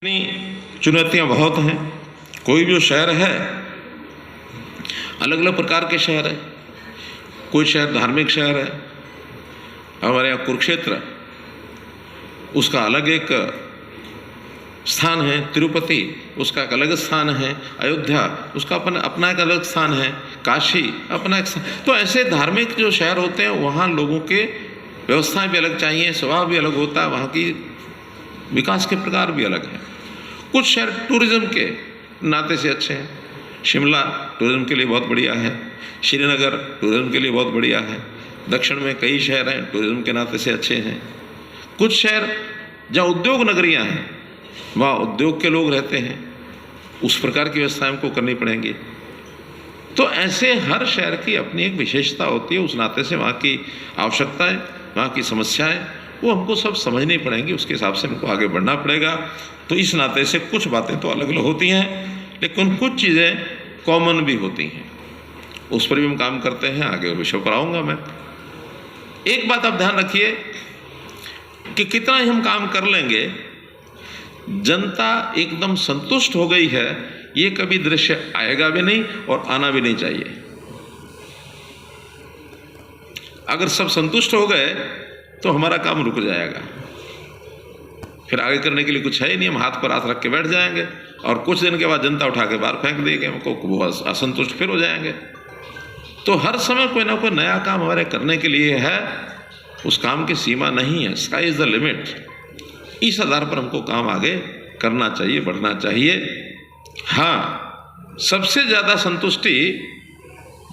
इतनी चुनौतियाँ बहुत हैं। कोई भी शहर है, अलग अलग प्रकार के शहर है। कोई शहर धार्मिक शहर है, हमारे यहाँ कुरुक्षेत्र, उसका अलग एक स्थान है। तिरुपति, उसका एक अलग स्थान है। अयोध्या, उसका अपना एक अलग स्थान है। काशी, अपना एक स्थान। तो ऐसे धार्मिक जो शहर होते हैं, वहाँ लोगों के व्यवस्थाएं भी अलग चाहिए, स्वभाव भी अलग होता है, वहाँ की विकास के प्रकार भी अलग हैं। कुछ शहर टूरिज्म के नाते से अच्छे हैं। शिमला टूरिज्म के लिए बहुत बढ़िया है। श्रीनगर टूरिज्म के लिए बहुत बढ़िया है। दक्षिण में कई शहर हैं, टूरिज्म के नाते से अच्छे हैं। कुछ शहर जहाँ उद्योग नगरियाँ हैं, वहाँ उद्योग के लोग रहते हैं, उस प्रकार की व्यवस्थाएं हमको करनी पड़ेंगी। तो ऐसे हर शहर की अपनी एक विशेषता होती है। उस नाते से वहाँ की आवश्यकताएं, वहाँ की समस्याएं, वो हमको सब समझनी पड़ेंगी। उसके हिसाब से हमको आगे बढ़ना पड़ेगा। तो इस नाते से कुछ बातें तो अलग अलग होती हैं, लेकिन कुछ चीज़ें कॉमन भी होती हैं। उस पर भी हम काम करते हैं। आगे विषय पर आऊँगा मैं। एक बात आप ध्यान रखिए कि कितना ही हम काम कर लेंगे, जनता एकदम संतुष्ट हो गई है, ये कभी दृश्य आएगा भी नहीं और आना भी नहीं चाहिए। अगर सब संतुष्ट हो गए तो हमारा काम रुक जाएगा, फिर आगे करने के लिए कुछ है ही नहीं। हम हाथ पर हाथ रख के बैठ जाएंगे और कुछ दिन के बाद जनता उठा के बाहर फेंक देंगे हमको, वो असंतुष्ट फिर हो जाएंगे। तो हर समय कोई ना कोई नया काम हमारे करने के लिए है। उस काम की सीमा नहीं है, स्काई इज द लिमिट। इस आधार पर हमको काम आगे करना चाहिए, बढ़ना चाहिए। हाँ, सबसे ज़्यादा संतुष्टि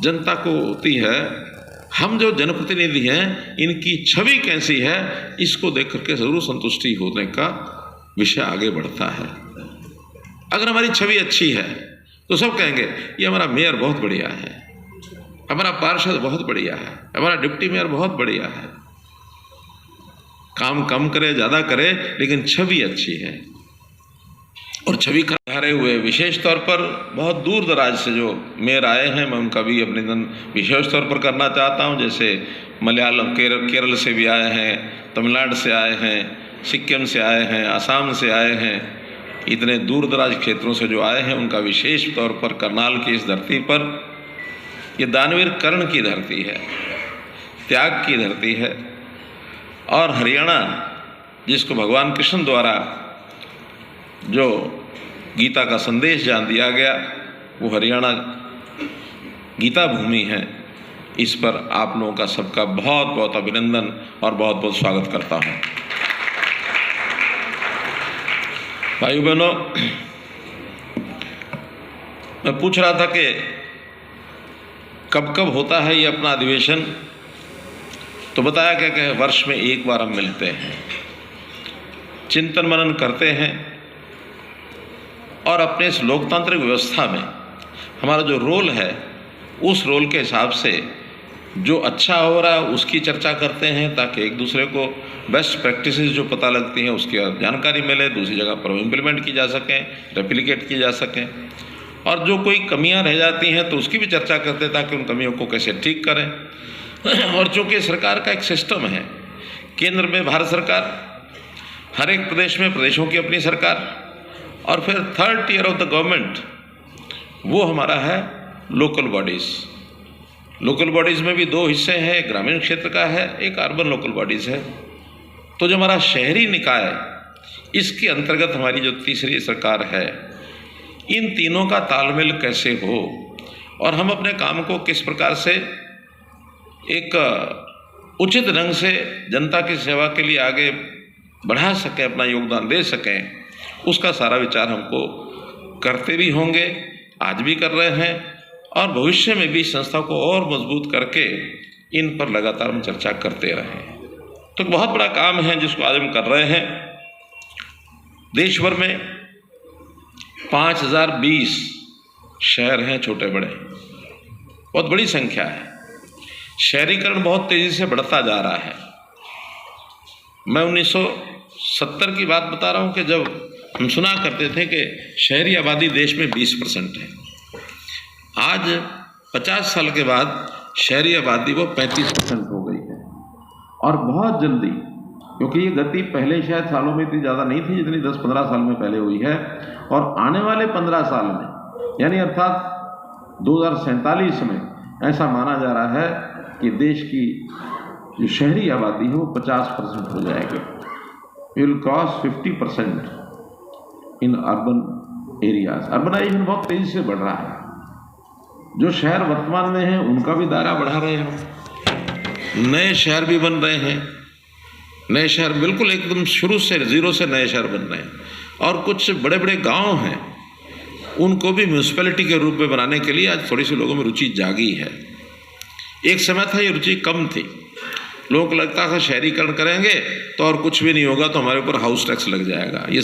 जनता को होती है। हम जो जनप्रतिनिधि हैं, इनकी छवि कैसी है, इसको देख करके ज़रूर संतुष्टि होने का विषय आगे बढ़ता है। अगर हमारी छवि अच्छी है तो सब कहेंगे ये हमारा मेयर बहुत बढ़िया है, हमारा पार्षद बहुत बढ़िया है, हमारा डिप्टी मेयर बहुत बढ़िया है। काम कम करे ज़्यादा करे, लेकिन छवि अच्छी है। और छवि हारे हुए विशेष तौर पर बहुत दूर दराज से जो मेयर आए हैं, मैं उनका भी अभिनंदन विशेष तौर पर करना चाहता हूं। जैसे मलयालम, केरल से भी आए हैं, तमिलनाडु से आए हैं, सिक्किम से आए हैं, असम से आए हैं। इतने दूर दराज क्षेत्रों से जो आए हैं, उनका विशेष तौर पर करनाल की इस धरती पर, ये दानवीर कर्ण की धरती है, त्याग की धरती है। और हरियाणा, जिसको भगवान कृष्ण द्वारा जो गीता का संदेश जहाँ दिया गया, वो हरियाणा गीता भूमि है। इस पर आप लोगों का सबका बहुत बहुत अभिनंदन और बहुत बहुत स्वागत करता हूँ। भाइयों बहनों, मैं पूछ रहा था कि कब कब होता है ये अपना अधिवेशन, तो बताया क्या कि वर्ष में एक बार हम मिलते हैं, चिंतन मनन करते हैं और अपने इस लोकतांत्रिक व्यवस्था में हमारा जो रोल है, उस रोल के हिसाब से जो अच्छा हो रहा है उसकी चर्चा करते हैं, ताकि एक दूसरे को बेस्ट प्रैक्टिसेस जो पता लगती हैं उसकी जानकारी मिले, दूसरी जगह पर इम्प्लीमेंट की जा सकें, रेप्लिकेट की जा सकें। और जो कोई कमियां रह जाती हैं तो उसकी भी चर्चा करते हैं, ताकि उन कमियों को कैसे ठीक करें। और चूँकि सरकार का एक सिस्टम है, केंद्र में भारत सरकार, हर एक प्रदेश में प्रदेशों की अपनी सरकार, और फिर third tier of the government वो हमारा है लोकल बॉडीज़। लोकल बॉडीज़ में भी दो हिस्से हैं, एक ग्रामीण क्षेत्र का है, एक अर्बन लोकल बॉडीज़ है। तो जो हमारा शहरी निकाय, इसके अंतर्गत हमारी जो तीसरी सरकार है, इन तीनों का तालमेल कैसे हो और हम अपने काम को किस प्रकार से एक उचित ढंग से जनता की सेवा के लिए आगे बढ़ा सकें, अपना योगदान दे सकें, उसका सारा विचार हमको करते भी होंगे, आज भी कर रहे हैं, और भविष्य में भी संस्था को और मजबूत करके इन पर लगातार हम चर्चा करते रहें। तो बहुत बड़ा काम है जिसको आज हम कर रहे हैं। देश भर में 5020 शहर हैं, छोटे बड़े, बहुत बड़ी संख्या है। शहरीकरण बहुत तेज़ी से बढ़ता जा रहा है। मैं 1970 की बात बता रहा हूँ कि जब हम सुना करते थे कि शहरी आबादी देश में 20% है। आज 50 साल के बाद शहरी आबादी वो 35% हो गई है। और बहुत जल्दी क्योंकि ये गति पहले शायद सालों में इतनी ज़्यादा नहीं थी जितनी 10-15 साल में पहले हुई है। और आने वाले 15 साल में, यानी अर्थात 2047 में, ऐसा माना जा रहा है कि देश की जो शहरी आबादी है वो 50% हो जाएगी। We will cross 50% in urban areas. Urbanisation बहुत तेज़ी से बढ़ रहा है। जो शहर वर्तमान में हैं उनका भी दायरा बढ़ा रहे हैं हम, नए शहर भी बन रहे हैं। नए शहर बिल्कुल एकदम शुरू से, ज़ीरो से नए शहर बन रहे हैं। और कुछ बड़े बड़े गांव हैं, उनको भी म्यूनसिपैलिटी के रूप में बनाने के लिए आज थोड़ी सी लोगों में रुचि जागी है। एक समय था ये रुचि कम थी, लोगों को लगता था शहरीकरण करेंगे तो और कुछ भी नहीं होगा, तो हमारे ऊपर हाउस टैक्स लग जाएगा। ये